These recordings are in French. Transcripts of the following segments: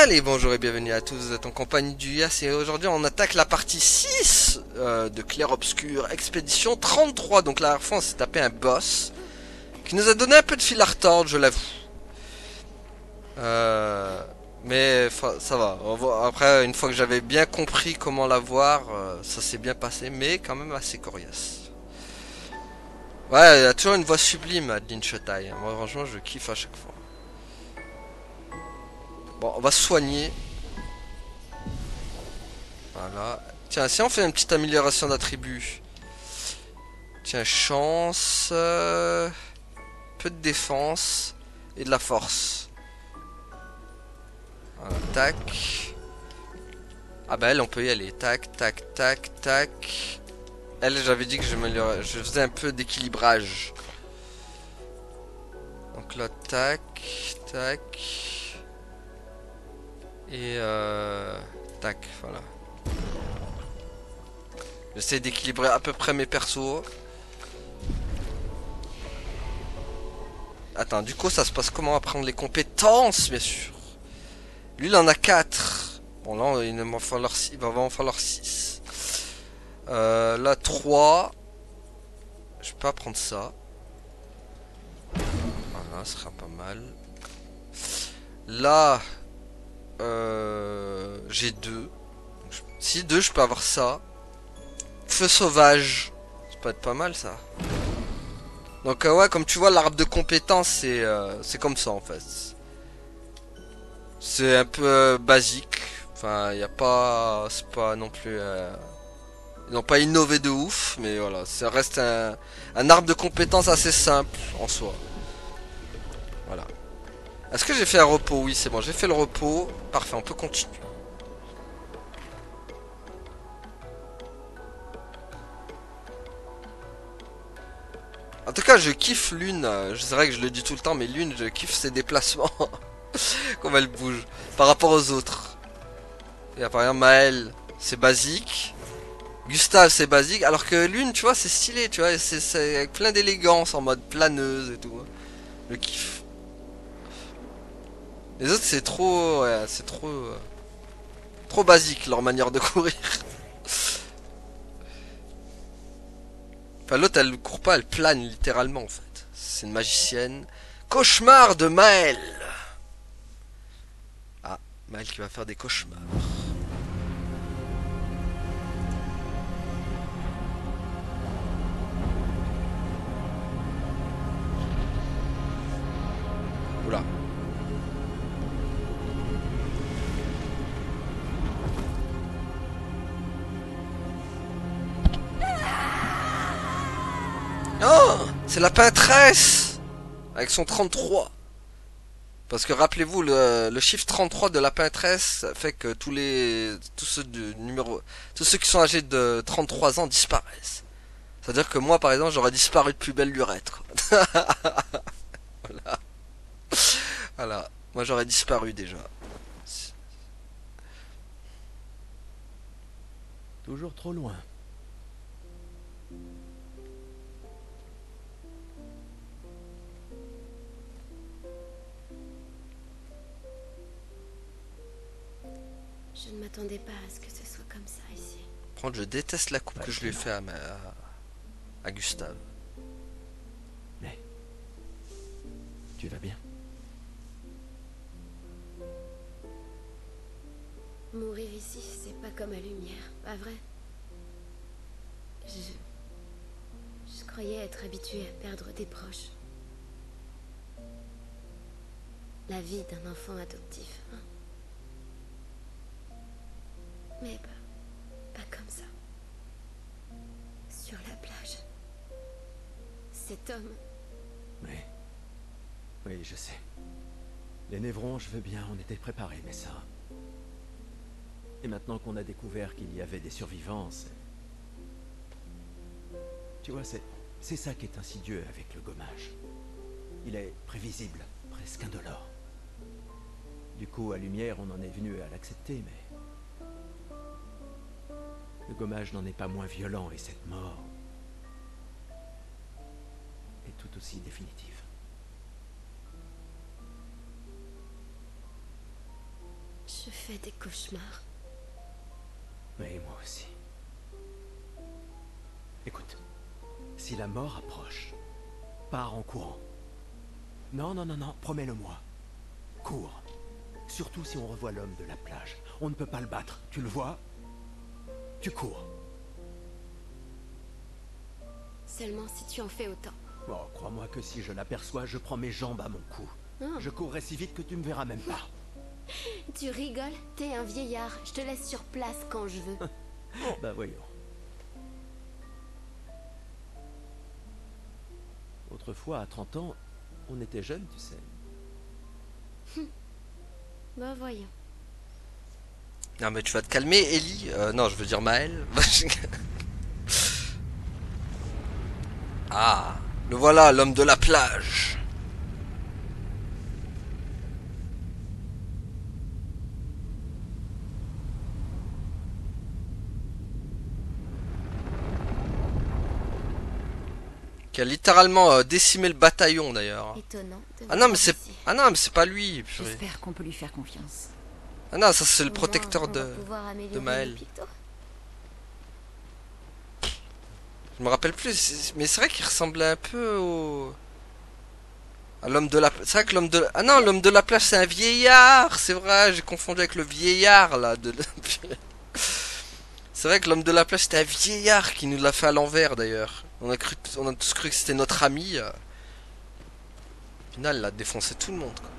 Allez, bonjour et bienvenue à tous, vous êtes en compagnie du Yas et aujourd'hui on attaque la partie 6 de Clair Obscur Expédition 33. Donc la dernière fois on s'est tapé un boss qui nous a donné un peu de fil à retordre, je l'avoue. Mais ça va. Après, une fois que j'avais bien compris comment l'avoir, ça s'est bien passé, mais quand même assez coriace. Ouais, il y a toujours une voix sublime à Lin Shotai. Moi franchement je kiffe à chaque fois. Bon, on va se soigner. Voilà. Tiens, si on fait une petite amélioration d'attribut. Tiens, chance, peu de défense et de la force. Voilà, tac. Ah bah elle, on peut y aller. Tac, tac, tac, tac. Elle, j'avais dit que je faisais un peu d'équilibrage. Donc là, tac, tac. Et tac, voilà. J'essaie d'équilibrer à peu près mes persos. Attends, du coup, ça se passe comment à prendre les compétences, bien sûr. Lui, il en a 4. Bon, là, il va en falloir 6. Là, 3. Je peux pas prendre ça. Voilà, ce sera pas mal. Là, j'ai 2. Si 2, je peux avoir ça. Feu sauvage. Ça peut être pas mal, ça. Donc, ouais, comme tu vois, l'arbre de compétences, c'est comme ça, en fait. C'est un peu basique. Enfin, il y a pas... C'est pas non plus... Ils n'ont pas innové de ouf, mais voilà, ça reste un arbre de compétences assez simple en soi. Voilà. Est-ce que j'ai fait un repos? Oui, c'est bon, j'ai fait le repos. Parfait, on peut continuer. En tout cas, je kiffe Lune. C'est vrai que je le dis tout le temps, mais Lune, je kiffe ses déplacements. Comme elle bouge. Par rapport aux autres. Et par exemple, Maël, c'est basique. Gustave, c'est basique. Alors que Lune, tu vois, c'est stylé, tu vois. C'est avec plein d'élégance, en mode planeuse et tout. Je kiffe. Les autres, c'est trop... Ouais, c'est trop... trop basique, leur manière de courir. Enfin, l'autre, elle court pas, elle plane littéralement, en fait. C'est une magicienne. Cauchemar de Maël. Ah, Maël qui va faire des cauchemars. Oula. Oh, c'est la peintresse avec son 33. Parce que rappelez-vous, le chiffre 33 de la peintresse fait que tous ceux qui sont âgés de 33 ans disparaissent. C'est-à-dire que moi, par exemple, j'aurais disparu de plus belle lurette. Voilà. Voilà. Moi, j'aurais disparu déjà. Toujours trop loin. Je ne m'attendais pas à ce que ce soit comme ça ici. Je déteste la coupe que je lui ai fait à Gustave. Mais tu vas bien? Mourir ici, c'est pas comme à Lumière, pas vrai? Je croyais être habituée à perdre des proches. La vie d'un enfant adoptif, hein. Mais pas comme ça. Sur la plage. Cet homme... Oui, je sais. Les névrons, je veux bien, on était préparés, mais ça... Et maintenant qu'on a découvert qu'il y avait des survivants, tu vois, c'est ça qui est insidieux avec le gommage. Il est prévisible, presque indolore. Du coup, à Lumière, on en est venu à l'accepter, mais... Le gommage n'en est pas moins violent, et cette mort... est tout aussi définitive. Je fais des cauchemars. Oui, moi aussi. Écoute, si la mort approche, pars en courant. Non, non, non, non, promets-le-moi. Cours. Surtout si on revoit l'homme de la plage. On ne peut pas le battre, tu le vois? Tu cours. Seulement si tu en fais autant. Bon, crois-moi que si je l'aperçois, je prends mes jambes à mon cou. Oh. Je courrai si vite que tu me verras même pas. Tu rigoles? T'es un vieillard. Je te laisse sur place quand je veux. Bah voyons. Autrefois, à 30 ans, on était jeunes, tu sais. Bah voyons. Non mais tu vas te calmer, Ellie. Non, je veux dire Maël. Ah, le voilà, l'homme de la plage. Qui a littéralement décimé le bataillon d'ailleurs. Étonnant. de Ah non mais voir c'est ici. c'est pas lui. Purée. J'espère qu'on peut lui faire confiance. Ah non, ça c'est le Au moins, protecteur on va de pouvoir améliorer Maël. le picto. Je me rappelle plus, mais c'est vrai qu'il ressemblait un peu au à l'homme de la. C'est vrai que l'homme de. Ah non, l'homme de la plage c'est un vieillard. C'est vrai, j'ai confondu avec le vieillard là. C'est vrai que l'homme de la plage c'était un vieillard qui nous l'a fait à l'envers d'ailleurs. On a tous cru que c'était notre ami. Au final, il a défoncé tout le monde. Quoi.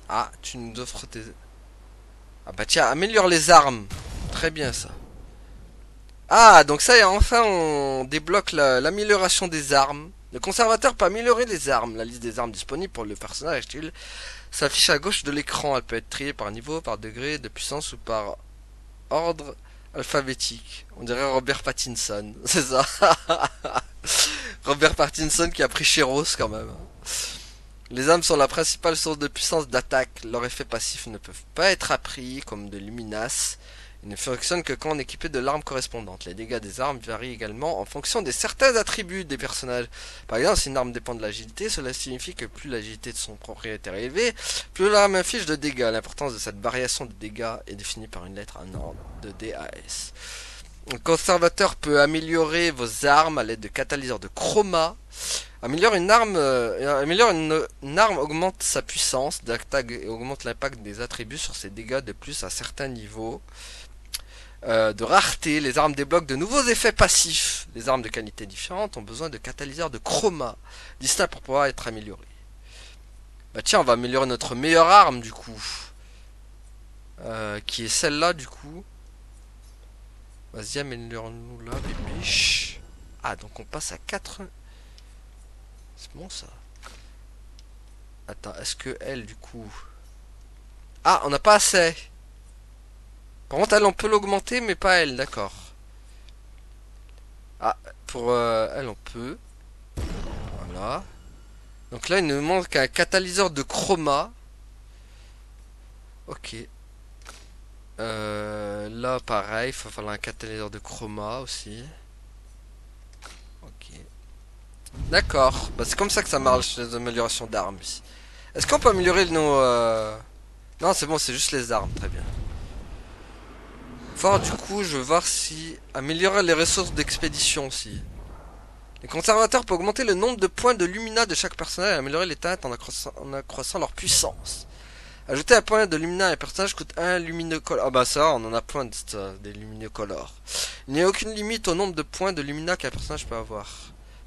Ah, tu nous offres tes. Ah bah tiens, améliore les armes. Très bien ça. Ah, donc ça y est, enfin on débloque l'amélioration des armes. Le conservateur peut améliorer les armes. La liste des armes disponibles pour le personnage actuel s'affiche à gauche de l'écran. Elle peut être triée par niveau, par degré de puissance ou par ordre alphabétique. On dirait Robert Pattinson, c'est ça. Robert Pattinson qui a pris Chéros quand même. Les armes sont la principale source de puissance d'attaque. Leurs effets passifs ne peuvent pas être appris, comme de Luminas. Ils ne fonctionnent que quand on est équipé de l'arme correspondante. Les dégâts des armes varient également en fonction de certains attributs des personnages. Par exemple, si une arme dépend de l'agilité, cela signifie que plus l'agilité de son propriétaire est élevée, plus l'arme inflige de dégâts. L'importance de cette variation de dégâts est définie par une lettre en ordre de DAS. Le conservateur peut améliorer vos armes à l'aide de catalyseurs de chroma. Améliorer une arme augmente sa puissance d'attaque et augmente l'impact des attributs sur ses dégâts de plus à certains niveaux. De rareté, les armes débloquent de nouveaux effets passifs. Les armes de qualité différente ont besoin de catalyseurs de chroma distincts pour pouvoir être améliorées. Bah tiens, on va améliorer notre meilleure arme du coup. Qui est celle-là du coup. Vas-y, améliore-nous là, bibiche. Ah, donc on passe à 4. C'est bon ça. Attends, est-ce que elle du coup... Ah, on n'a pas assez. Par contre, elle, on peut l'augmenter, mais pas elle, d'accord. Ah, pour elle, on peut. Voilà. Donc là, il nous manque un catalyseur de chroma. Ok. Là, pareil, il va falloir un catalyseur de chroma aussi. Ok. D'accord. Bah, c'est comme ça que ça marche, les améliorations d'armes ici. Est-ce qu'on peut améliorer nos... Non, c'est bon, c'est juste les armes, très bien. Fort, du coup, je veux voir si... Améliorer les ressources d'expédition aussi. Les conservateurs peuvent augmenter le nombre de points de lumina de chaque personnage et améliorer les teintes en accroissant leur puissance. Ajouter un point de lumina à un personnage coûte un luminocolore. Ah bah ça, on en a plein des luminocolores. Il n'y a aucune limite au nombre de points de lumina qu'un personnage peut avoir.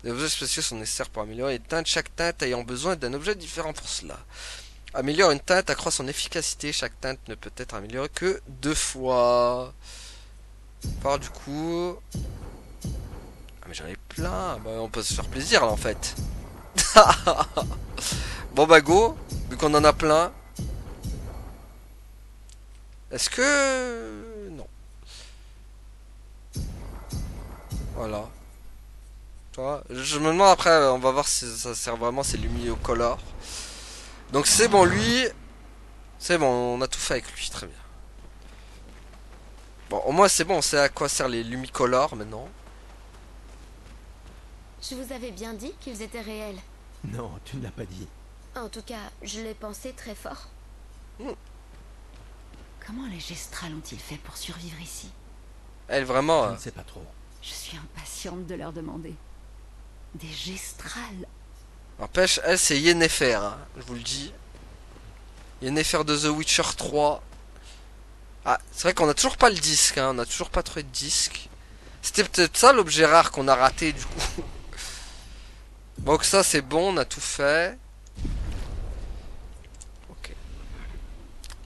Les objets spéciaux sont nécessaires pour améliorer les teintes, chaque teinte ayant besoin d'un objet différent pour cela. Améliore une teinte, accroît son efficacité. Chaque teinte ne peut être améliorée que 2 fois. Par du coup... Ah mais j'en ai plein. Bah, on peut se faire plaisir là en fait. Bon bah go. Vu qu'on en a plein. Est-ce que... Non. Voilà. Tu vois, je me demande après, on va voir si ça sert vraiment, c'est luminocolore. Donc c'est bon, lui... C'est bon, on a tout fait avec lui, très bien. Bon, au moins c'est bon, on sait à quoi servent les lumicolores maintenant. Je vous avais bien dit qu'ils étaient réels. Non, tu ne l'as pas dit. En tout cas, je l'ai pensé très fort. Comment les Gestrals ont-ils fait pour survivre ici? Elle, vraiment... Je ne sais pas trop. Je suis impatiente de leur demander. Des Gestrals? N'empêche, elle, c'est Yennefer, hein, je vous le dis. Yennefer de The Witcher 3. Ah, c'est vrai qu'on a toujours pas le disque, hein, on a toujours pas trouvé de disque. C'était peut-être ça l'objet rare qu'on a raté, du coup. Donc ça, c'est bon, on a tout fait. Ok.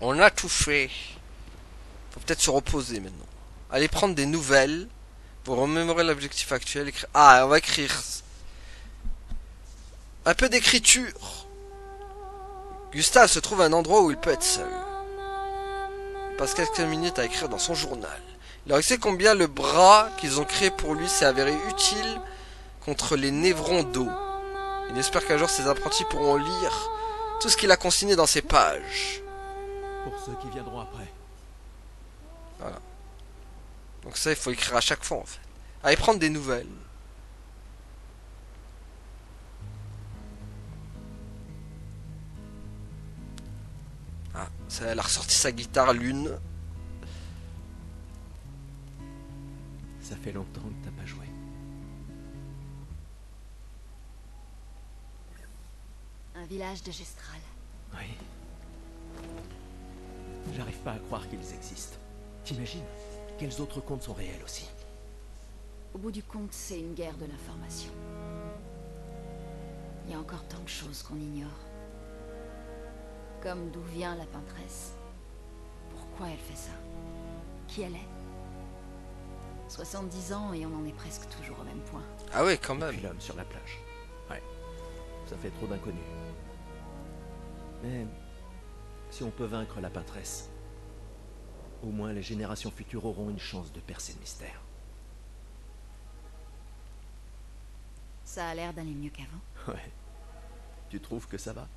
On a tout fait. Faut peut-être se reposer maintenant. Allez prendre des nouvelles. Pour remémorer l'objectif actuel. Ah, on va écrire. Un peu d'écriture. Gustave se trouve à un endroit où il peut être seul. Il passe quelques minutes à écrire dans son journal. Il leur sait combien le bras qu'ils ont créé pour lui s'est avéré utile contre les névrons d'eau. Il espère qu'un jour ses apprentis pourront lire tout ce qu'il a consigné dans ses pages. Pour ceux qui viendront après. Voilà. Donc ça, il faut écrire à chaque fois en fait. Allez prendre des nouvelles. Ah, ça, elle a ressorti sa guitare Lune. Ça fait longtemps que t'as pas joué. Un village de Gestral. Oui. J'arrive pas à croire qu'ils existent. T'imagines? Quels autres contes sont réels aussi? Au bout du compte, c'est une guerre de l'information. Il y a encore tant de choses qu'on ignore. Comme d'où vient la peintresse. Pourquoi elle fait ça? Qui elle est? 70 ans et on en est presque toujours au même point. Ah ouais, quand Et même. puis l'homme sur la plage. Ouais. Ça fait trop d'inconnus. Mais si on peut vaincre la peintresse, au moins les générations futures auront une chance de percer le mystère. Ça a l'air d'aller mieux qu'avant. Ouais. Tu trouves que ça va?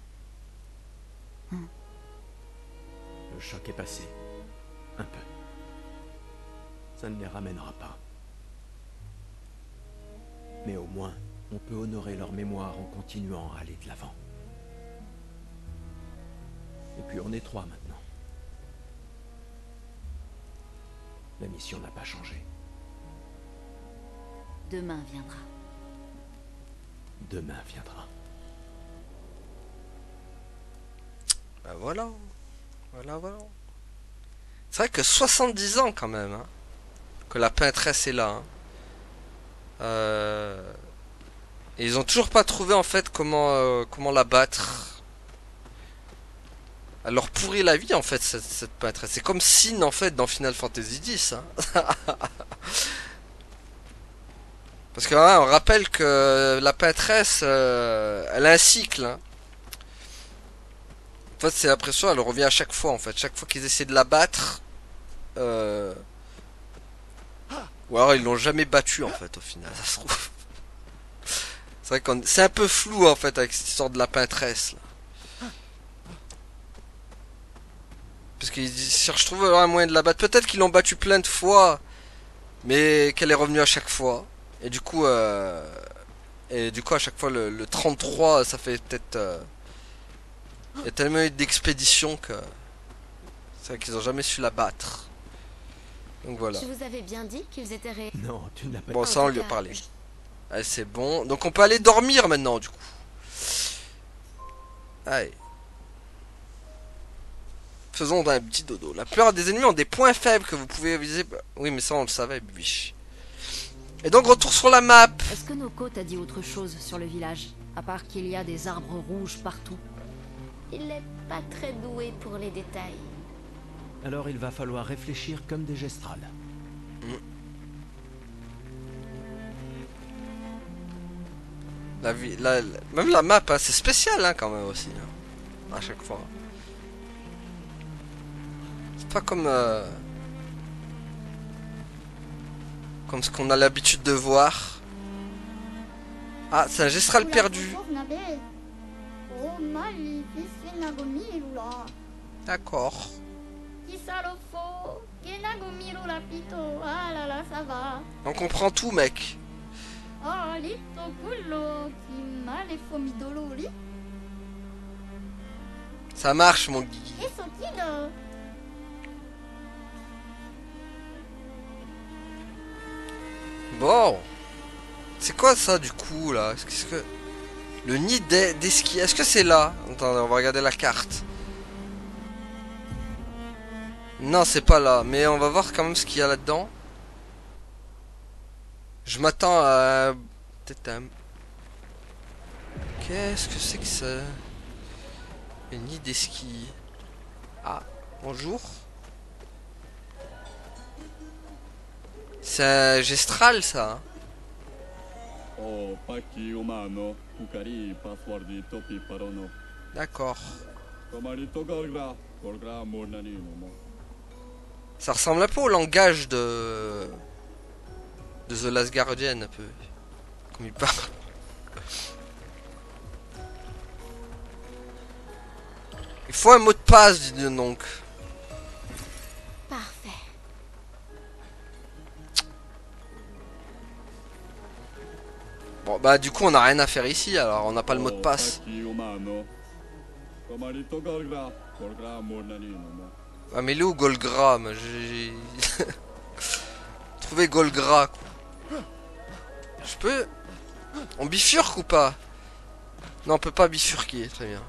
Le choc est passé. Un peu. Ça ne les ramènera pas. Mais au moins, on peut honorer leur mémoire en continuant à aller de l'avant. Et puis on est 3 maintenant. La mission n'a pas changé. Demain viendra. Demain viendra. Bah voilà. Voilà, voilà. C'est vrai que 70 ans quand même, hein, que la peintresse est là. Hein. Et ils ont toujours pas trouvé en fait comment la battre. Elle leur pourrit la vie en fait cette peintresse. C'est comme Sin en fait dans Final Fantasy X. Hein. Parce que on rappelle que la peintresse, elle a un cycle. Hein. En fait, c'est l'impression, elle revient à chaque fois en fait. Chaque fois qu'ils essaient de la battre, ou alors ils l'ont jamais battue en fait au final. Ça se trouve. C'est vrai qu'on c'est un peu flou en fait avec cette histoire de la peintresse. Là. Parce qu'ils cherchent trouver un moyen de la battre. Peut-être qu'ils l'ont battue plein de fois, mais qu'elle est revenue à chaque fois. Et du coup, à chaque fois, le 33, ça fait peut-être... Il y a tellement eu d'expéditions que... C'est vrai qu'ils ont jamais su la battre. Donc voilà. Je vous avais bien dit qu'ils étaient réels. Non, tu ne l'as pas Bon, dit. ça, on lui a parlé. Allez, c'est bon. Donc on peut aller dormir maintenant, du coup. Allez. Faisons un petit dodo. La plupart des ennemis ont des points faibles que vous pouvez viser. Oui, mais ça, on le savait, biche. Et donc, retour sur la map. Est-ce que Noko t'a dit autre chose sur le village? À part qu'il y a des arbres rouges partout. Il n'est pas très doué pour les détails. Alors il va falloir réfléchir comme des gestrales. Même la map, hein, c'est spécial hein, quand même aussi. Hein, à chaque fois. C'est pas comme ce qu'on a l'habitude de voir. Ah, c'est un gestral perdu. D'accord. On comprend tout, mec. Ça marche, mon Guigui. Et son kilo. Bon. C'est quoi ça, du coup, là? Qu'est-ce que... Le nid d'esquis. Est-ce que c'est là? Attendez, on va regarder la carte. Non, c'est pas là. Mais on va voir quand même ce qu'il y a là-dedans. Je m'attends à... Peut-être un... Qu'est-ce que c'est que ça? Le nid d'esquis. Ah, bonjour. C'est un gestral, ça. Hein. おパッキーオマーのウカリパスワルディトピパロの D'accord. コマリトガルラゴルグラモナニのも Ça ressemble un peu au langage de The Last Guardian, un peu. Comme il parle. Il faut un mot de passe, dis donc. Parfait. Bon, bah du coup, on n'a rien à faire ici, alors on n'a pas le mot de おパ passe. ッキーオマーのコマリトガルラゴルグラモナニのも Ah, mais il est où Golgra? Moi, j'ai trouvé Golgra, quoi. Je peux... On bifurque ou pas? Non, on peut pas bifurquer, très bien.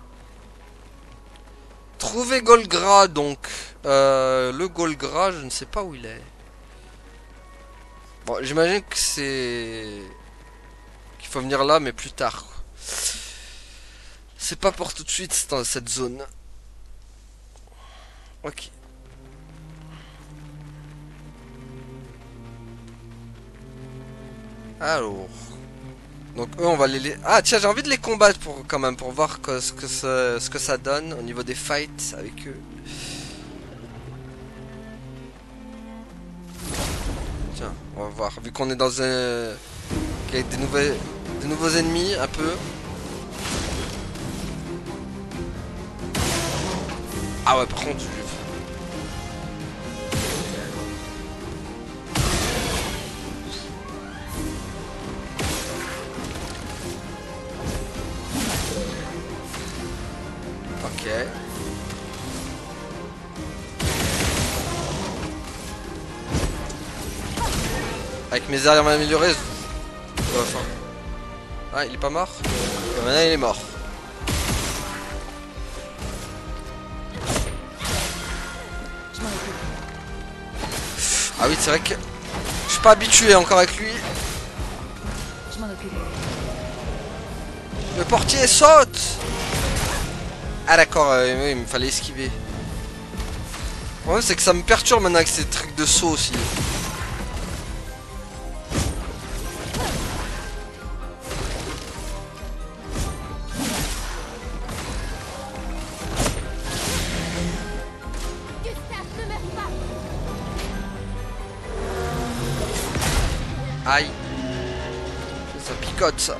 Trouver Golgra, donc. Le Golgra, je ne sais pas où il est. Bon, j'imagine que c'est... qu'il faut venir là, mais plus tard, quoi. C'est pas pour tout de suite, dans cette zone. Ok. Alors... Donc eux on va les... Ah tiens, j'ai envie de les combattre pour quand même, pour voir ce que ça donne au niveau des fights avec eux. Tiens, on va voir. Vu qu'on est dans un... avec des nouveaux ennemis, un peu. Ah ouais, par contre... Ok. Avec mes armes améliorées. Enfin. Ah, il est pas mort? Maintenant il est mort. Ah oui, c'est vrai que je suis pas habitué encore avec lui. Je m'en occupe. Le portier saute. Ah d'accord, oui, il me fallait esquiver. Le problème c'est que ça me perturbe maintenant avec ces trucs de saut aussi. Gustave, ne meurs pas. Aïe. Ça picote ça.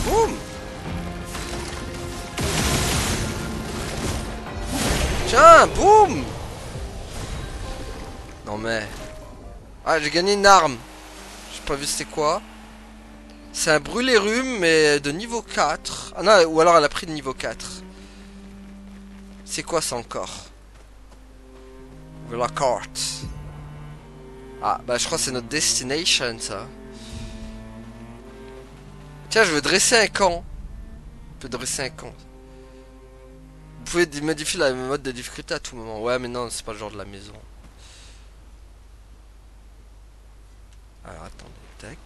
Boum. Tiens, boum. Non mais... Ah, j'ai gagné une arme. J'ai pas vu c'était quoi. C'est un brûlé-rhume, mais de niveau 4. Ah non, ou alors elle a pris de niveau 4. C'est quoi ça encore? La carte. Ah, bah je crois que c'est notre destination, ça. Tiens, je veux dresser un camp. Je peux dresser un camp. Vous pouvez modifier la mode de difficulté à tout moment. Ouais, mais non, c'est pas le genre de la maison. Alors, attendez, tac.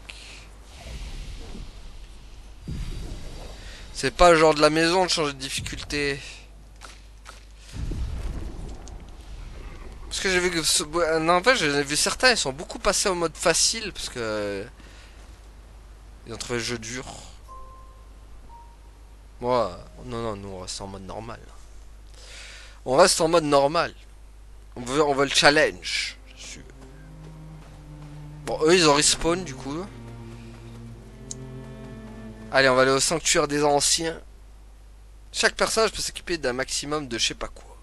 C'est pas le genre de la maison de changer de difficulté. Parce que j'ai vu que... Non, en fait, j'ai vu certains, ils sont beaucoup passés au mode facile, parce que... Ils ont trouvé le jeu dur. Moi, non, nous on reste en mode normal. On reste en mode normal. On veut le challenge. Bon, eux ils ont respawn du coup. Allez, on va aller au sanctuaire des anciens. Chaque personnage peut s'équiper d'un maximum de je sais pas quoi.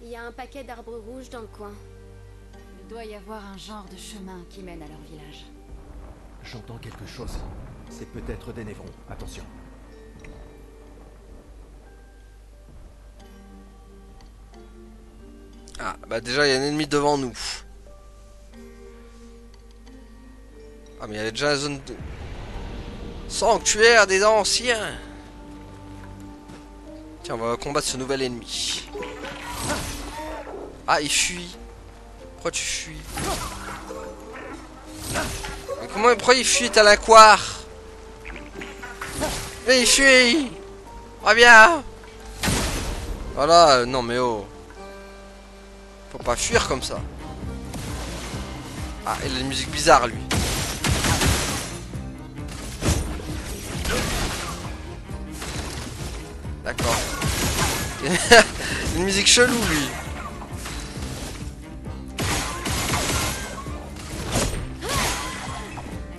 Il y a un paquet d'arbres rouges dans le coin. Il doit y avoir un genre de chemin qui mène à leur village. J'entends quelque chose. C'est peut-être des névrons. Attention. Ah, bah déjà, il y a un ennemi devant nous. Ah, mais il y avait déjà la zone de... Sanctuaire des anciens. Tiens, on va combattre ce nouvel ennemi. Ah, il fuit. Pourquoi tu fuis? Mais pourquoi il fuit? T'as l'aquar? Mais il fuit. Reviens. Voilà, non mais oh. Faut pas fuir comme ça. Ah, il a une musique bizarre lui. D'accord. Une musique chelou lui.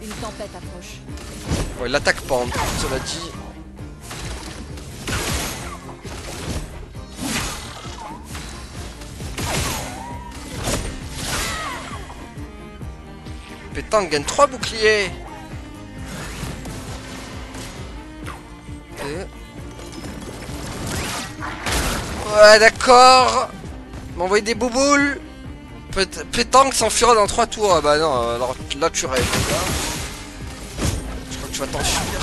Une tempête approche. Bon, il attaque pas, cela dit. Pétanque gagne 3 boucliers. Et... Ouais, d'accord. M'envoyer des bouboules. Pétanque s'enfuira dans 3 tours. Ah bah non, alors là tu rêves. Je crois que tu vas t'enfuir.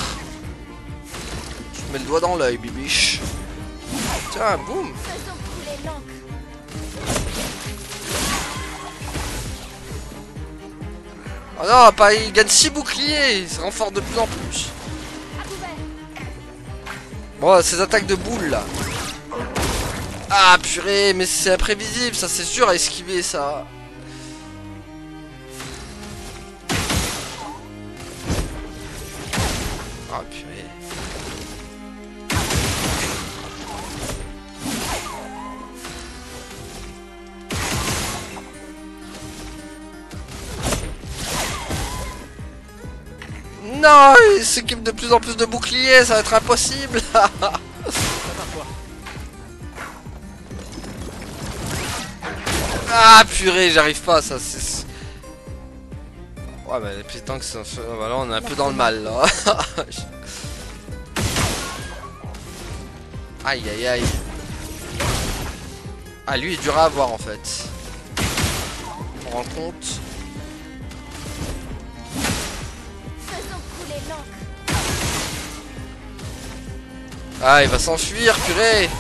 Je te mets le doigt dans l'œil, bibiche. Tiens, boum. Faisons couler l'encre. Oh non, pas, il gagne 6 boucliers. Il se renforce de plus en plus. Bon, ces attaques de boules là. Ah purée, mais c'est imprévisible, ça c'est sûr à esquiver ça. Ah purée. Non, il s'équipe de plus en plus de boucliers, ça va être impossible. Ah purée, j'arrive pas, ça c'est... Ouais bah les pétanques, voilà, on est un peu dans le mal là. Aïe aïe aïe. Ah lui il est dur à avoir en fait. On rend compte. Faisons couler l'encre. Ah il va s'enfuir, purée.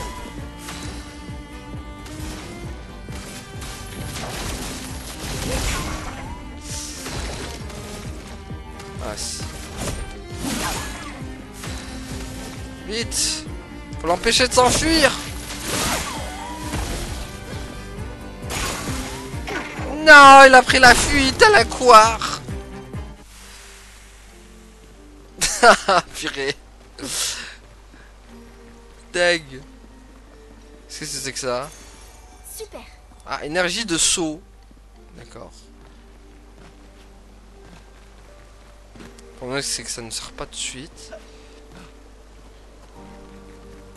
Vite! Faut l'empêcher de s'enfuir! Non, il a pris la fuite à la couard! Purée! Deg! Qu'est-ce que c'est que ça? Super. Ah, énergie de saut. D'accord. Le problème c'est que ça ne sert pas de suite.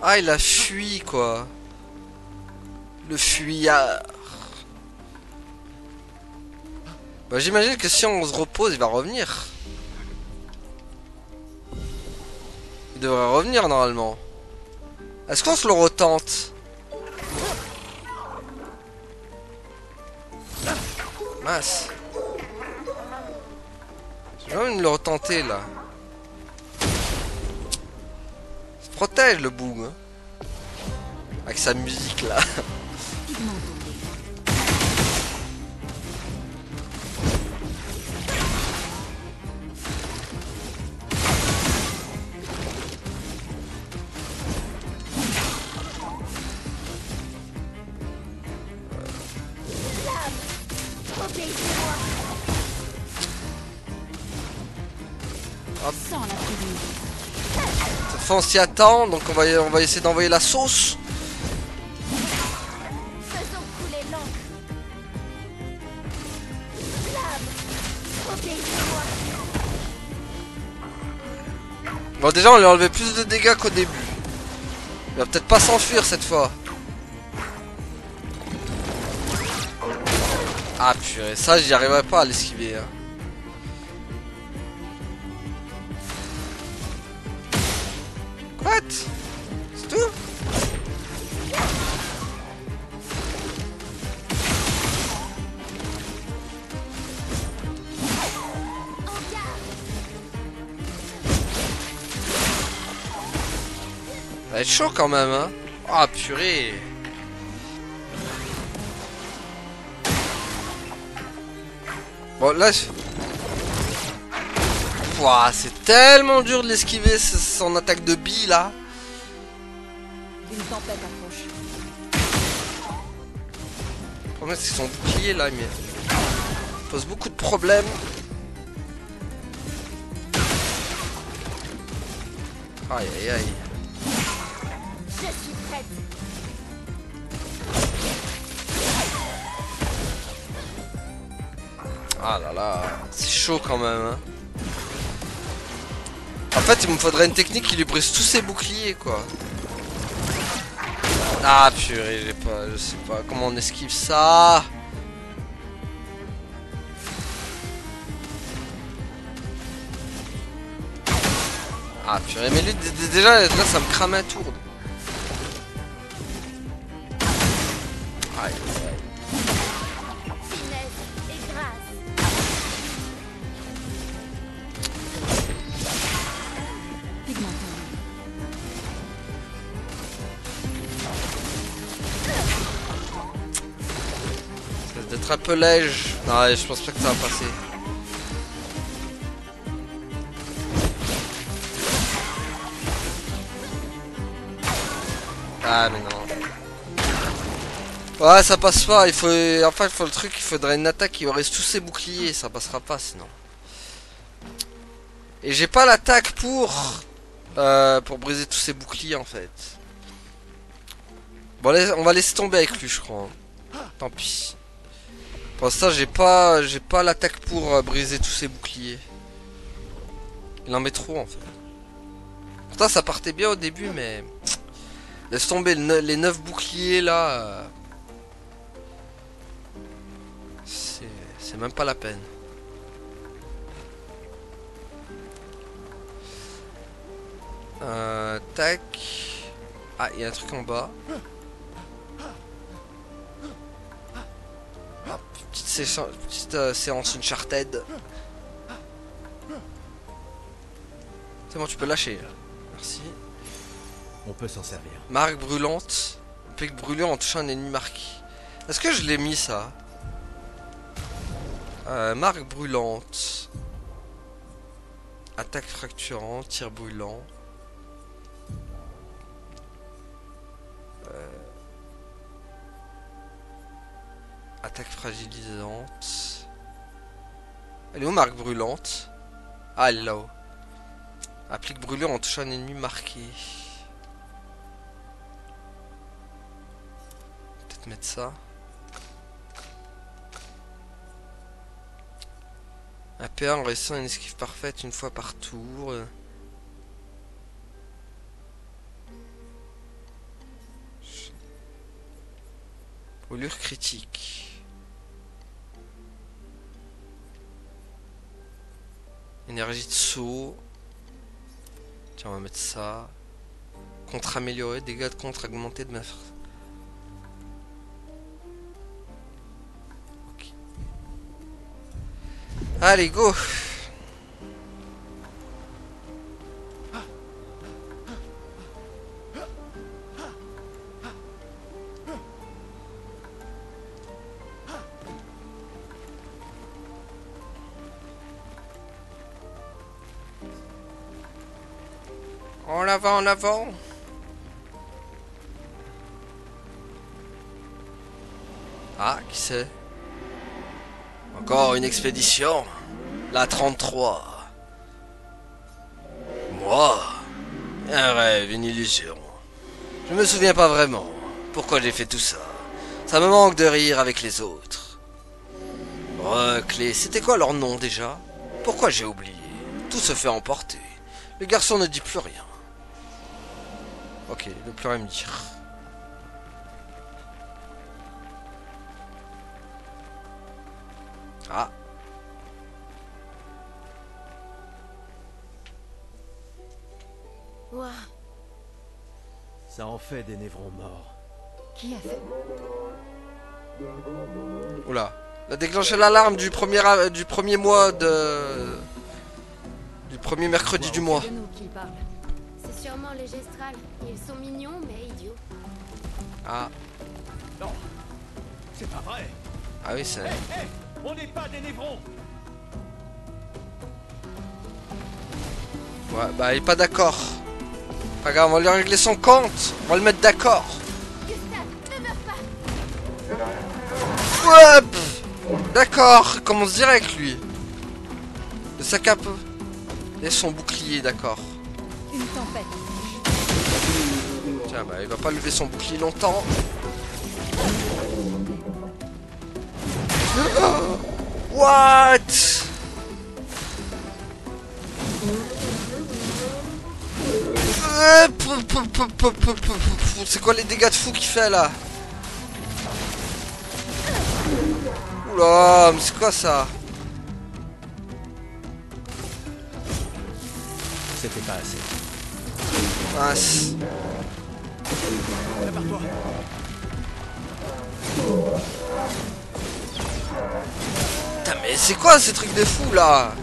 Ah, il a fui quoi. Le fuyard. Bah j'imagine que si on se repose, il va revenir. Il devrait revenir normalement. Est-ce qu'on se le retente? Mince. J'ai envie de le retenter là. Il se protège le boug. Hein. Avec sa musique là. Sans la tribu. Cette fois on s'y attend, donc on va essayer d'envoyer la sauce. Faisons couler l'encre. Flamme. Obéissez-moi. Bon déjà on lui a enlevé plus de dégâts qu'au début. Il va peut-être pas s'enfuir cette fois. Ah purée, ça j'y arriverai pas à l'esquiver. Hein. What? C'est tout? Ça va être chaud quand même, hein. Ah purée. Bon là... Ouah, c'est tellement dur de l'esquiver son attaque de bille là. Une tempête approche. Le problème c'est que son bouclier là, mais pose beaucoup de problèmes. Aïe aïe aïe. Je suis prête. Ah là là, c'est chaud quand même, hein. En fait, il me faudrait une technique qui lui brise tous ses boucliers, quoi. Ah purée, je sais pas comment on esquive ça. Ah purée, mais lui déjà là ça me crame un tour. Aïe aïe. Finesse et grâce. Pigmentation. Ça risque d'être un peu léger. Non, ouais, je pense pas que ça va passer. Ah mais non. Ouais, ça passe pas. Il faut, enfin, il faut le truc. Il faudrait une attaque qui reste tous ses boucliers. Ça passera pas sinon. Et j'ai pas l'attaque pour briser tous ses boucliers en fait. Bon, on va laisser tomber avec lui, je crois. Tant pis. Pour l'instant, j'ai pas l'attaque pour briser tous ses boucliers. Il en met trop en fait. Pourtant, ça partait bien au début, mais laisse tomber les 9 boucliers là. C'est même pas la peine. Tac. Ah, il y a un truc en bas. Hop, petite séance Uncharted. C'est bon, tu peux lâcher. Merci. On peut s'en servir. Marque brûlante. Pique brûlant en touchant un ennemi marqué. Est-ce que je l'ai mis ça? Marque brûlante. Attaque fracturante, tir brûlant. Attaque fragilisante. Elle est où, marque brûlante? Ah, elle est là-haut. Applique brûlure en touchant un ennemi marqué. Peut-être mettre ça. Un PA en restant une esquive parfaite une fois par tour. Brûlure critique. Énergie de saut. Tiens, on va mettre ça. Contre amélioré, dégâts de contre augmentés de ma force. Ok. Allez, go! En avant, en avant. Ah, qui c'est? Encore une expédition. La 33. Moi? Un rêve, une illusion. Je me souviens pas vraiment. Pourquoi j'ai fait tout ça? Ça me manque de rire avec les autres. Reclé, c'était quoi leur nom déjà? Pourquoi j'ai oublié? Tout se fait emporter. Le garçon ne dit plus rien. Ok, il ne veut plus rien me dire. Ah. Ouah, Ça en fait des névrons morts. Qui a fait? Oula. Il a déclenché l'alarme du premier mois de... Du premier mercredi du mois. C'est de nous qu'il parle. C'est sûrement les gestrales. Ils sont mignons, mais idiots. Ah. Non, c'est pas vrai. Ah oui, c'est... Hé, on n'est pas des névrons. Ouais, bah il est pas d'accord. Pas grave, on va lui régler son compte. On va le mettre d'accord. Gustave, ne meurs pas. Ouais, pff. D'accord, il commence direct lui. Le sac à peu. Et son bouclier, d'accord. Une tempête. Tiens, bah il va pas lever son bouclier longtemps. What? C'est quoi les dégâts de fou qu'il fait là? Oula, mais c'est quoi ça? C'était pas assez. Mince. Prépare-toi. Putain, mais c'est quoi ces trucs de fou là?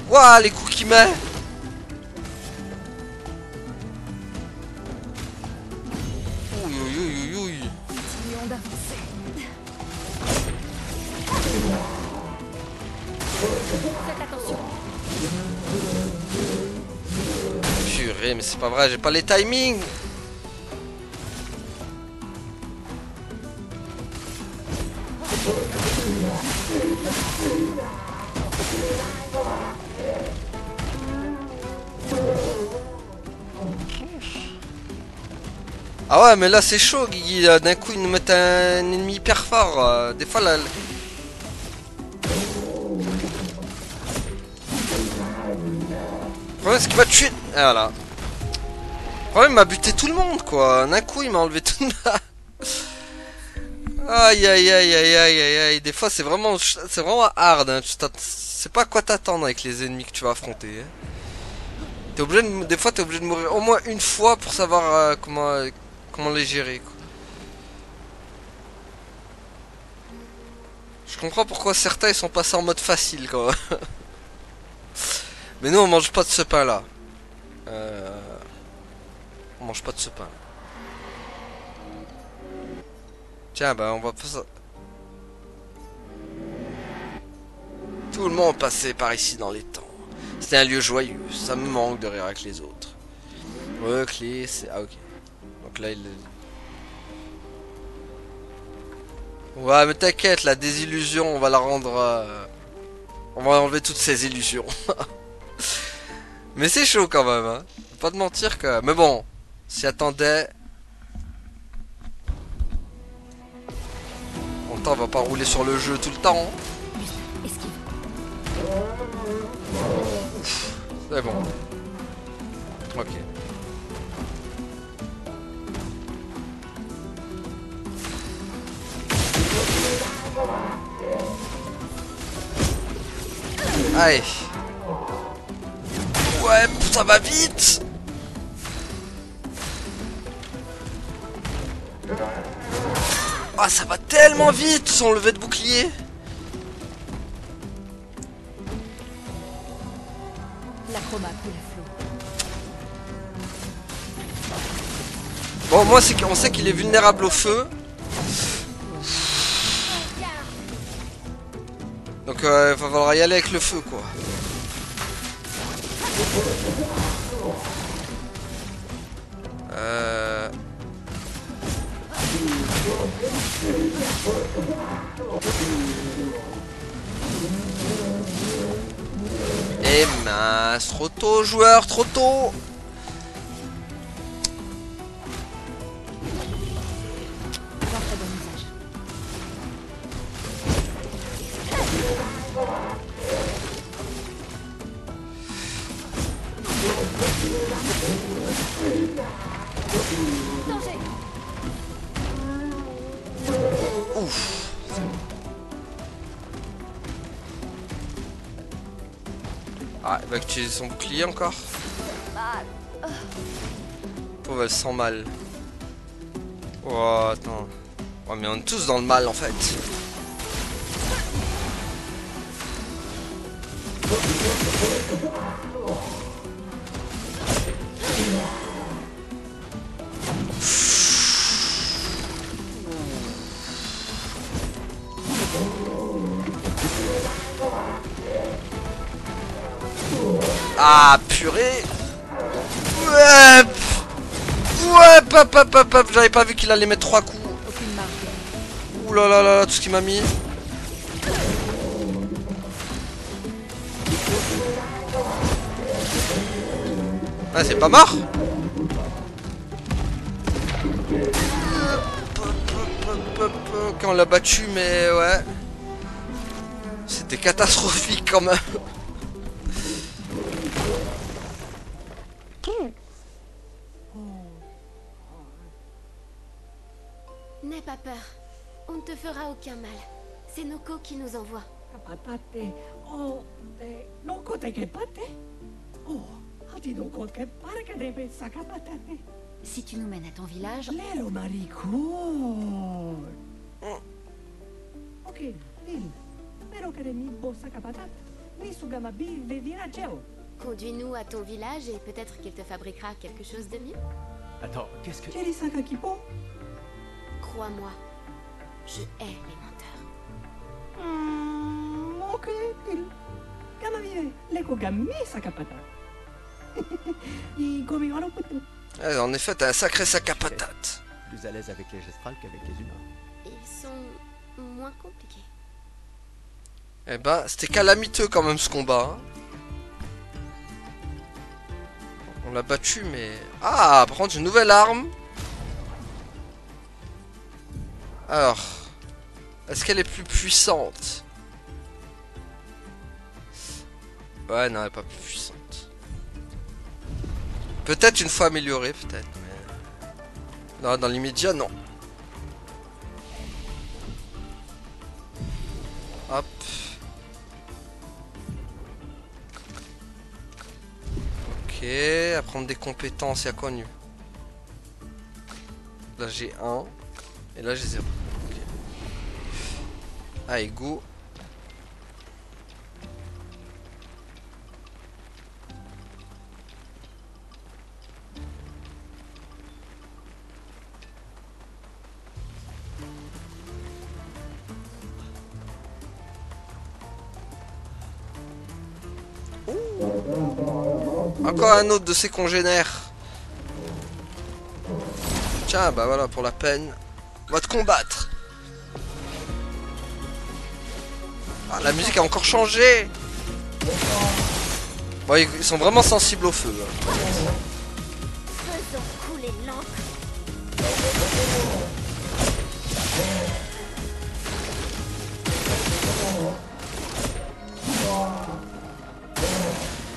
Ouah, les coups qu'il met. Ouïe, ouïe, ouïe, ouïe. Continuons d'avancer. Faites attention. Purée, mais c'est pas vrai, j'ai pas les timings. Ah ouais, mais là c'est chaud, Guigui. D'un coup, ils nous mettent un ennemi hyper fort. Des fois, là. Le problème, c'est qu'il m'a tué. Ah, voilà. Le problème, il m'a buté tout le monde, quoi. D'un coup, il m'a enlevé tout le monde. Aïe, aïe, aïe, aïe, aïe, aïe, aïe. Des fois, c'est vraiment hard. Hein. C'est pas à quoi t'attendre avec les ennemis que tu vas affronter. Hein. T'es obligé de... Des fois, t'es obligé de mourir au moins une fois pour savoir comment les gérer, quoi. Je comprends pourquoi certains ils sont passés en mode facile, quoi. Mais nous, on mange pas de ce pain là. On mange pas de ce pain. Tiens, bah on va pas ça. Tout le monde passait par ici dans les temps. C'était un lieu joyeux. Ça me manque de rire avec les autres. Ouais, clé, c'est... Ah, ok. Donc là, il... Ouais, mais t'inquiète, la désillusion, on va la rendre... On va enlever toutes ces illusions. Mais c'est chaud quand même, hein. Faut pas te mentir que... Mais bon, s'y attendait... En même temps, on va pas rouler sur le jeu tout le temps. Esquive. C'est bon. Ok. Allez. Ouais, ça va vite. Ah, ça va tellement vite son lever de bouclier. L'acrobate et le flot. Bon, moi, c'est qu'on sait qu'il est vulnérable au feu. Donc, il va falloir y aller avec le feu, quoi. Et mince, trop tôt, joueur, trop tôt. J'en ferai bon usage. Danger. Ouf. Ah, il va utiliser son bouclier encore. Oh, elle sent mal. Oh, attends. Oh, mais on est tous dans le mal en fait. Ah, purée. Ouais. Ouais, pap. J'avais pas vu qu'il allait mettre 3 coups. Aucune marque. Ouh là là là, tout ce qu'il m'a mis. Ah, c'est pas mort. Quand on l'a battu, mais ouais. C'était catastrophique quand même. N'aie pas peur. On ne te fera aucun mal. C'est Noko qui nous envoie. Patate, oh, non kote ke pate. Oh, hati no kote ke parka debe sakapatate. Si tu nous mènes à ton village, Lero maricón. Ok, Lil. Pero que de mi bo sakapatat. Ni sugama bi de diracheo. Conduis-nous à ton village et peut-être qu'il te fabriquera quelque chose de mieux. Attends, qu'est-ce que... Cheri sakakipo. Crois-moi, je hais les menteurs. Ok, Lil. Gama vive, leko gami sakapata. Y gomi waro putu. Ouais, en effet, t'as un sacré sac à patates. Plus à l'aise avec les gestrales qu'avec les humains. Ils sont moins compliqués. Eh ben, c'était calamiteux quand même ce combat. Hein. On l'a battu, mais... Ah, par contre, une nouvelle arme. Alors... Est-ce qu'elle est plus puissante? Ouais, non, elle est pas plus puissante. Peut-être une fois améliorée, peut-être, mais... Non, dans l'immédiat, non. Hop. Ok, à prendre des compétences, il y a quoi nu? Là j'ai 1, et là j'ai 0. Ok. Allez, go. Encore un autre de ses congénères. Tiens, bah voilà, pour la peine. On va te combattre. Ah, la musique a encore changé. Bon, ils sont vraiment sensibles au feu. Hein. Faisons couler l'encre.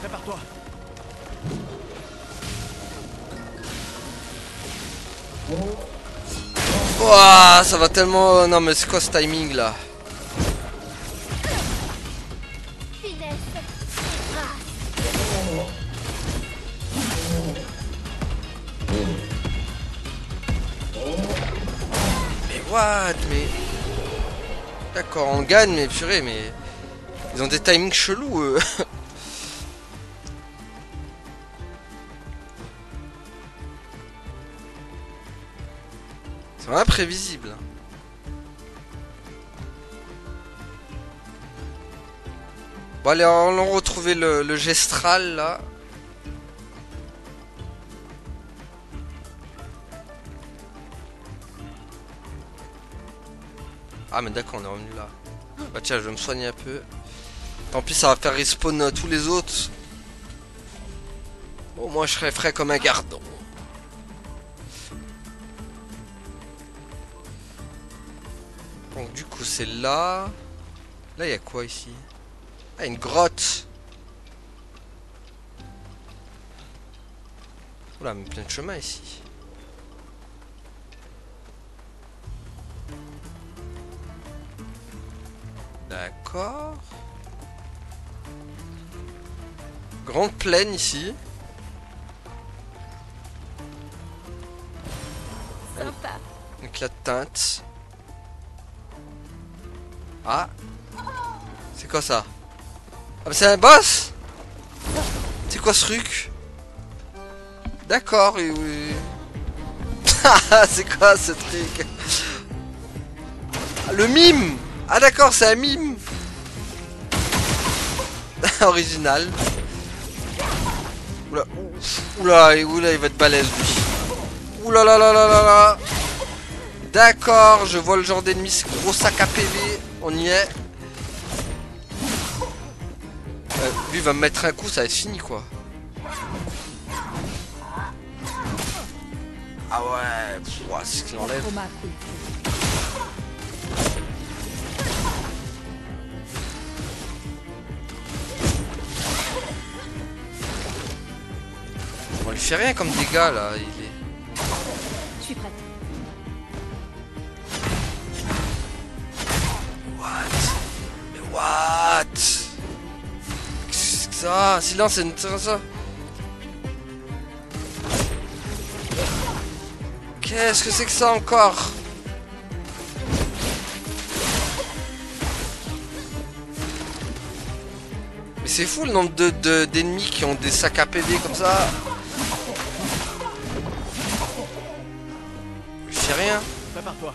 Prépare-toi. Ouah, ça va tellement... Non mais c'est quoi ce timing là? Finesse. Mais what? Mais... D'accord, on gagne, mais purée, mais... Ils ont des timings chelous, eux. C'est imprévisible. Bon allez, allons retrouver le gestral là. Ah mais d'accord, on est revenu là. Bah tiens, je vais me soigner un peu. Tant pis, ça va faire respawn tous les autres. Bon, moi je serai frais comme un gardon. Donc du coup c'est là. Là il y a quoi ici? Ah, une grotte. Oula, mais plein de chemin ici. D'accord. Grande plaine ici. sympa. Éclat de teinte. Ah. C'est quoi ça? Ah mais c'est un boss? C'est quoi ce truc? D'accord, oui. C'est quoi ce truc? Le mime. Ah d'accord, c'est un mime. Original. Oula, oula, il va être balèze lui. Oula là là là là là. D'accord, je vois le genre d'ennemi, ce gros sac à PV. On y est. Lui va me mettre un coup, ça va être fini quoi. Ah ouais, c'est ce qu'il enlève. On lui fait rien comme dégâts là, il est... Je suis prête. Mais what? Qu'est-ce que ça? Silence, c'est ça. Qu'est-ce que c'est que ça encore? Mais c'est fou le nombre d'ennemis qui ont des sacs à PV comme ça. Je fais rien. Prépare-toi.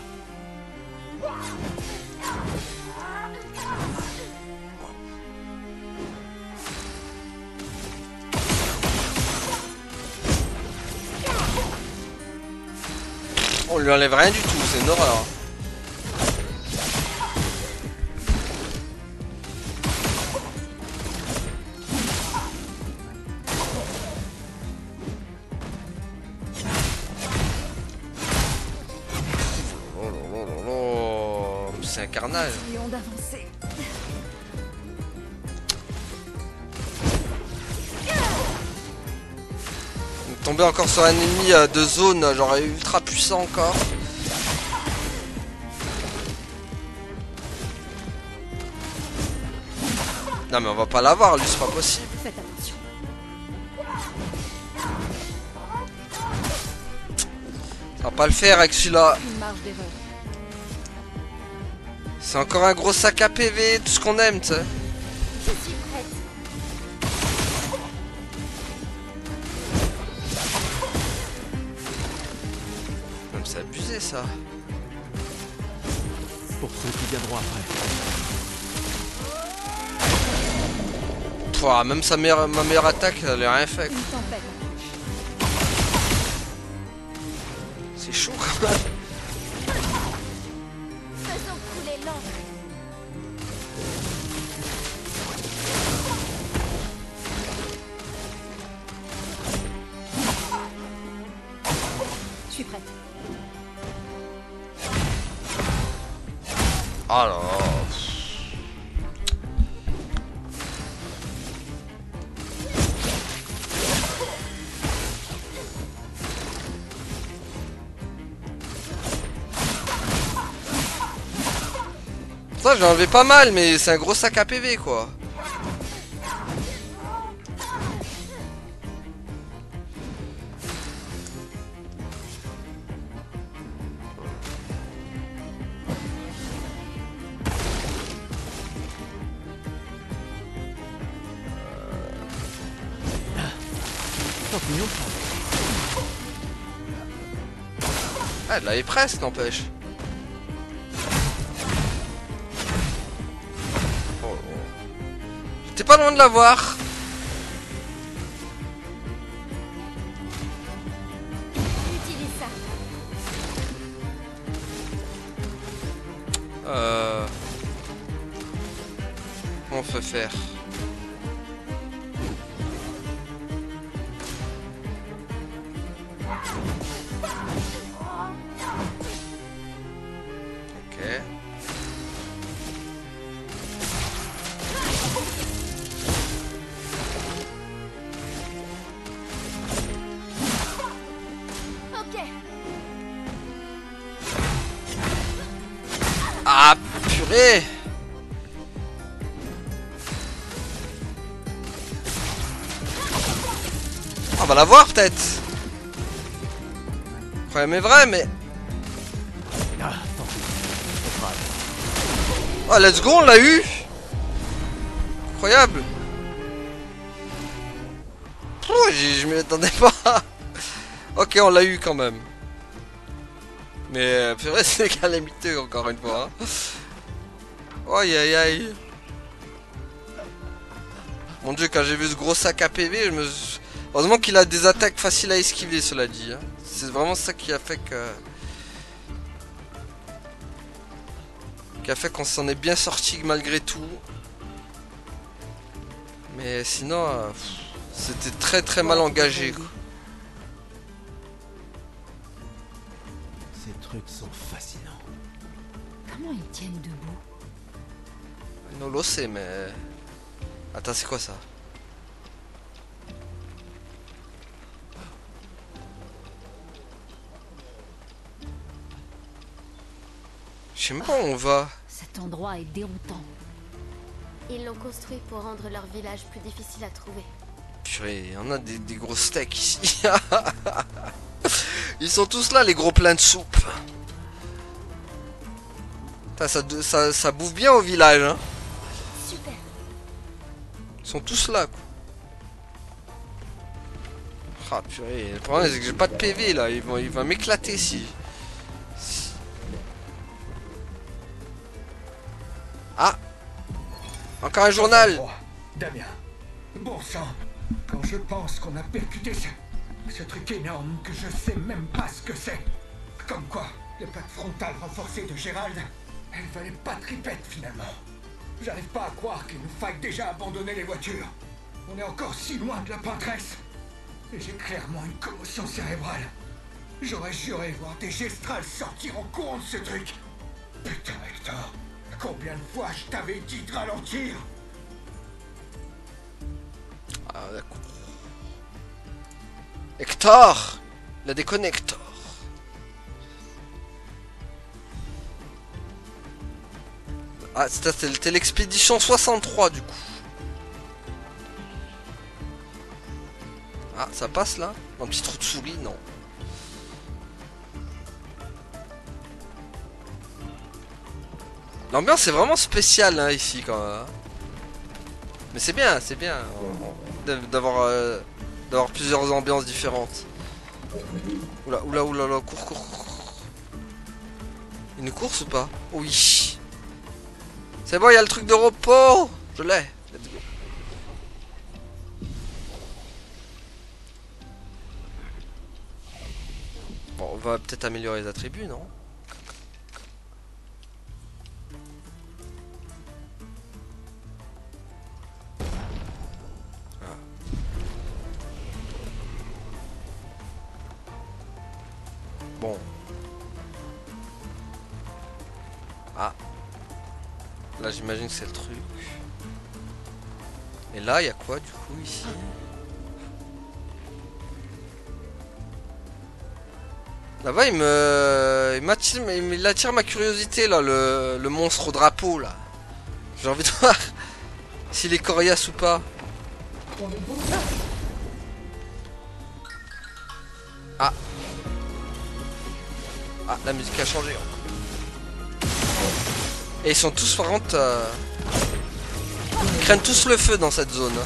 On lui enlève rien du tout, c'est une horreur. C'est un carnage. Essayons d'avancer. Tomber encore sur un ennemi de zone, genre ultra puissant encore. Non mais on va pas l'avoir, lui c'est pas possible. Faites attention. Ça va pas le faire avec celui-là. Une marge d'erreur. C'est encore un gros sac à PV, tout ce qu'on aime, tu sais. Je suis prête. Non, mais c'est abusé ça. Pour ceux qui viendront après. Pouah, même ma meilleure attaque, elle a rien fait. Une tempête. C'est chaud quand même. Faisons couler l'encre. Je suis prête. Oh là là. Ça j'ai enlevé pas mal, mais c'est un gros sac à PV quoi. Champignon. Ah, elle l'avait presque, n'empêche. Oh, oh. J'étais pas loin de l'avoir. Utilise ça. Comment on peut faire? Ok. Ok. Ah, purée! On va la voir peut-être. Le problème est vrai, mais Oh, let's go, on l'a eu. Incroyable. Oh, je m'y attendais pas. Ok, on l'a eu quand même. Mais c'est vrai, c'est calamiteux encore une fois. Hein. Aïe aïe aïe. Mon dieu, quand j'ai vu ce gros sac à PV, je me... Heureusement qu'il a des attaques faciles à esquiver, cela dit. Hein. C'est vraiment ça qui a fait que... qu'on s'en est bien sorti malgré tout. Mais sinon, c'était très très mal engagé. Quoi. Ces trucs sont fascinants. Comment ils tiennent debout? Non, lo sait, mais... Attends, c'est quoi ça? Je sais même pas où on va. Cet endroit est déroutant. Ils l'ont construit pour rendre leur village plus difficile à trouver. Purée, on a des gros steaks ici. Ils sont tous là, les gros pleins de soupe. Putain, ça bouffe bien au village. Hein. Super. Ils sont tous là, quoi. Ah, purée, le problème c'est que j'ai pas de PV là. Il va m'éclater si. Ah! Encore un journal! Damien, bon sang, quand je pense qu'on a percuté ce truc énorme que je sais même pas ce que c'est. Comme quoi, les plaques frontales renforcées de Gérald, elles valaient pas tripette finalement. J'arrive pas à croire qu'il nous faille déjà abandonner les voitures. On est encore si loin de la Pinteresse. Et j'ai clairement une commotion cérébrale. J'aurais juré voir des gestrales sortir en courant de ce truc. Putain, Hector. Combien de fois je t'avais dit de ralentir? Ah, d'accord. Hector! Il a des connecteurs. Ah, c'était l'expédition 63 du coup. Ah, ça passe là? Un petit trou de souris? Non. L'ambiance est vraiment spéciale hein, ici quand même. Mais c'est bien d'avoir plusieurs ambiances différentes. Oula, oula, oula, oula, cours. Une course ou pas? Oui. C'est bon, il y a le truc de repos. Je l'ai. Let's go. Bon, on va peut-être améliorer les attributs, non? Bon. Ah. Là, j'imagine que c'est le truc. Et là, il y a quoi du coup ici? Là-bas, il attire ma curiosité là, le monstre au drapeau là. J'ai envie de voir s'il est coriace ou pas. Ah. Ah, la musique a changé. Et ils sont tous par contre... Ils craignent tous le feu dans cette zone.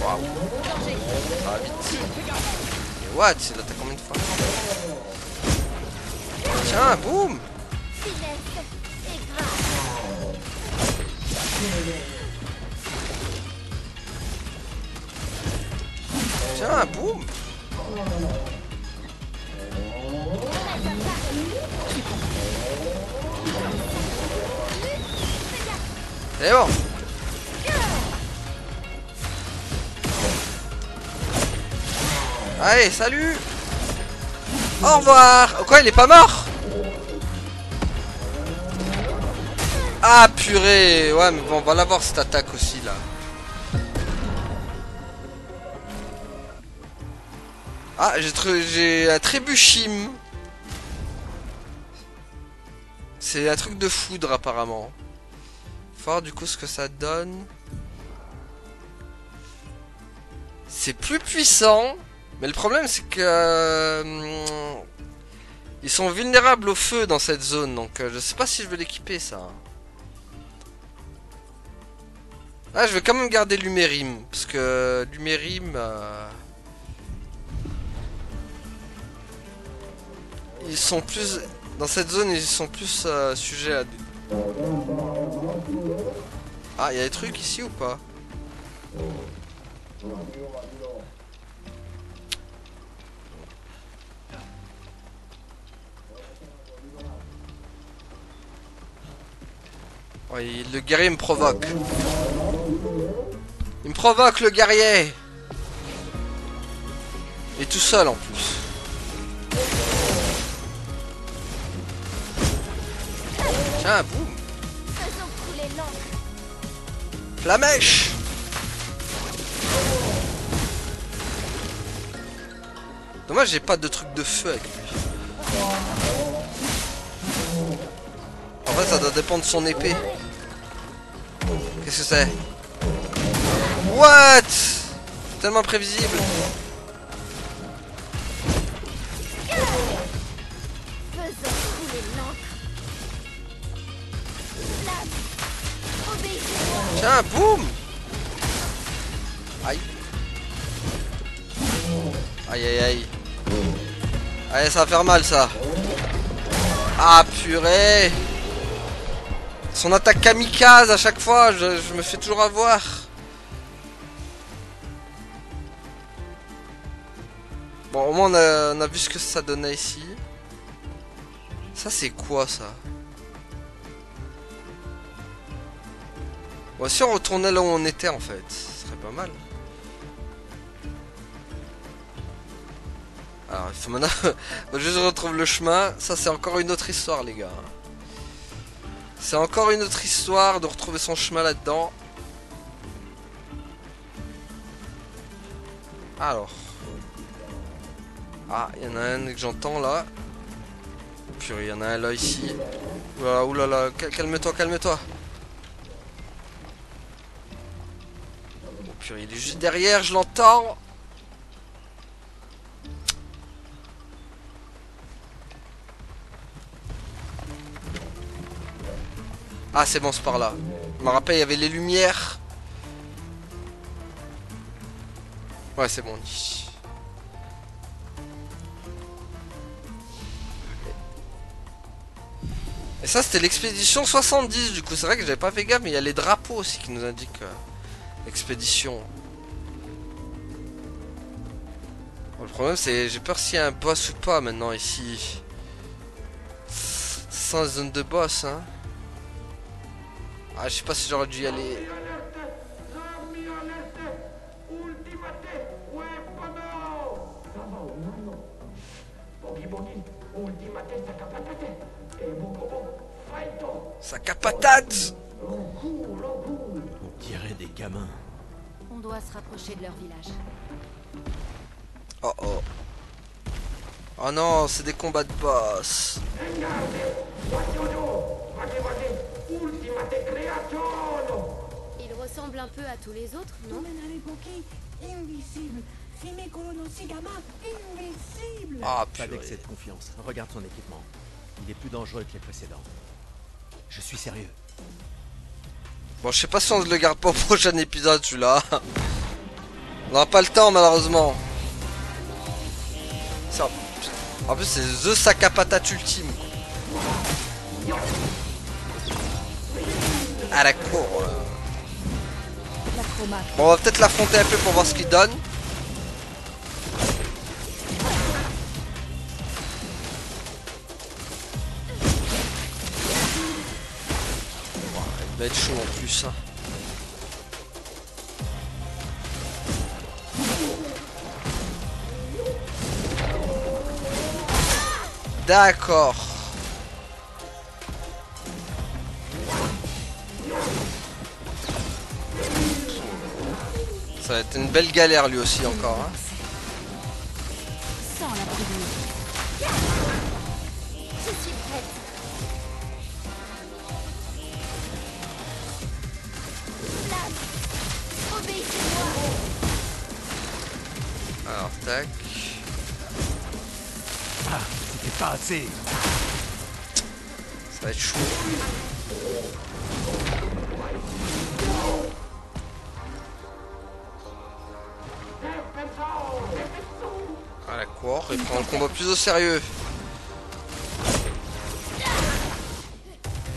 Waouh. Ah, vite. Et what? Il attaque combien de fois? Tiens, boum. Tiens, boum. C'est bon. Allez, salut. Au revoir. Quoi, il est pas mort? Ah purée. Ouais, mais bon, on va l'avoir cette attaque aussi là. Ah, j'ai un trébuchim. C'est un truc de foudre apparemment. Faut voir du coup ce que ça donne. C'est plus puissant. Mais le problème c'est que... ils sont vulnérables au feu dans cette zone. Donc je sais pas si je veux l'équiper ça. Ah, je vais quand même garder l'Humérim. Parce que l'Humérim... ils sont plus... Dans cette zone, ils sont plus sujets à... Ah, il y a des trucs ici ou pas? Ouais, le guerrier me provoque. Il me provoque, le guerrier. Et tout seul en plus. Tiens, boum. Faisons couler l'encre. Flamèche. Dommage, j'ai pas de truc de feu avec lui. En fait, ça doit dépendre de son épée. Qu'est-ce que c'est? What? Tellement prévisible. Faisons couler l'encre. Flamme. Obéissez-moi. Tiens, boum. Aïe. Aïe aïe aïe. Allez, ça va faire mal ça. Ah purée. Son attaque kamikaze à chaque fois, je me fais toujours avoir. Bon, au moins on a vu ce que ça donnait ici. Ça c'est quoi ça? Bon, si on retournait là où on était en fait, ce serait pas mal. Alors il faut maintenant... faut juste retrouver le chemin. Ça c'est encore une autre histoire les gars. C'est encore une autre histoire de retrouver son chemin là-dedans. Alors. Ah, il y en a un que j'entends là. Purée, il y en a un là ici. Oulala, oulala, calme-toi, calme-toi. Oh purée, il est juste derrière, je l'entends. Ah, c'est bon, c'est par là. Je me rappelle, il y avait les lumières. Ouais, c'est bon. Et ça, c'était l'expédition 70, du coup. C'est vrai que j'avais pas fait gaffe, mais il y a les drapeaux aussi qui nous indiquent l'expédition. Bon, le problème, c'est... J'ai peur s'il y a un boss ou pas, maintenant, ici. Sans zone de boss, hein. Ah, je sais pas si j'aurais dû y aller. Sac patate. On dirait des gamins. On doit se rapprocher de leur village. Oh oh. Oh non, c'est des combats de boss. Il ressemble un peu à tous les autres, non? Ah Pas purée. d'excès de confiance. Regarde son équipement. Il est plus dangereux que les précédents. Je suis sérieux. Bon, je sais pas si on le garde pas au prochain épisode, celui-là. On n'aura pas le temps, malheureusement. Ça... En plus, c'est The Sac à patate ultime. À la cour. Bon, on va peut-être l'affronter un peu pour voir ce qu'il donne. Il va être chaud en plus. Hein. D'accord. Ça va être une belle galère lui aussi encore. Hein. Sans la prévenir. Je suis prête. Alors, tac. Ah, c'était pas assez. Ça va être chaud. Ah, la cour, il prend le combat plus au sérieux.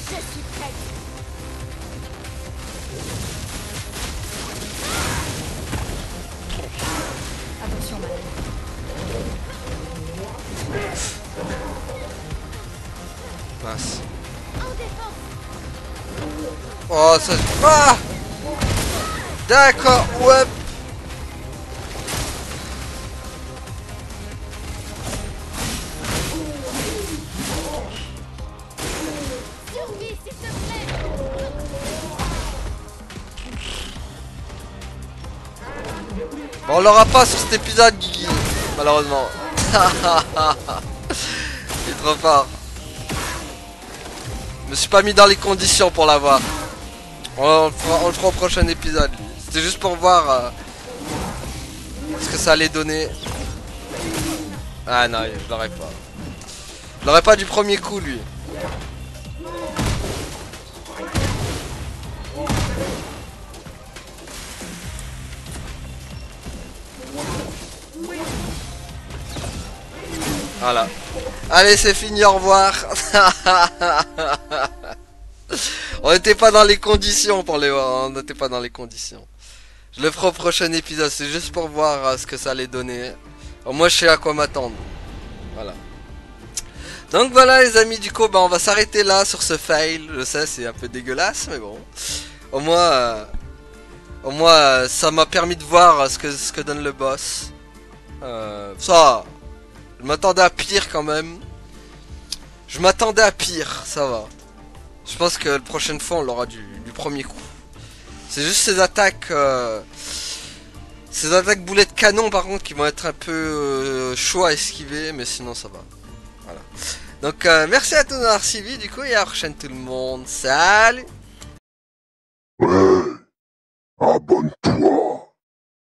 Je suis prête. Attention, madame. Mince. En défense. Oh, ça... Ah! D'accord, ouais. Survie, s'il te plaît. Bon, on l'aura pas sur cet épisode, Guigui, malheureusement. Il est trop fort. Je me suis pas mis dans les conditions pour l'avoir. On le fera au prochain épisode, lui. C'était juste pour voir ce que ça allait donner. Ah non, je l'aurais pas. Je l'aurais pas du premier coup, lui. Voilà. Allez, c'est fini, au revoir. On n'était pas dans les conditions pour les voir, on n'était pas dans les conditions. Je le ferai au prochain épisode, c'est juste pour voir ce que ça allait donner. Au moins, je sais à quoi m'attendre. Voilà. Donc voilà les amis, du coup, bah, on va s'arrêter là sur ce fail. Je sais, c'est un peu dégueulasse, mais bon. Au moins, ça m'a permis de voir ce que donne le boss. Ça... Je m'attendais à pire quand même. Je m'attendais à pire, ça va. Je pense que la prochaine fois on l'aura du premier coup. C'est juste ces attaques boulets de canon par contre qui vont être un peu chaud à esquiver. Mais sinon ça va. Voilà. Donc merci à tous d'avoir suivi du coup et à la prochaine tout le monde. Salut. Ouais, abonne-toi.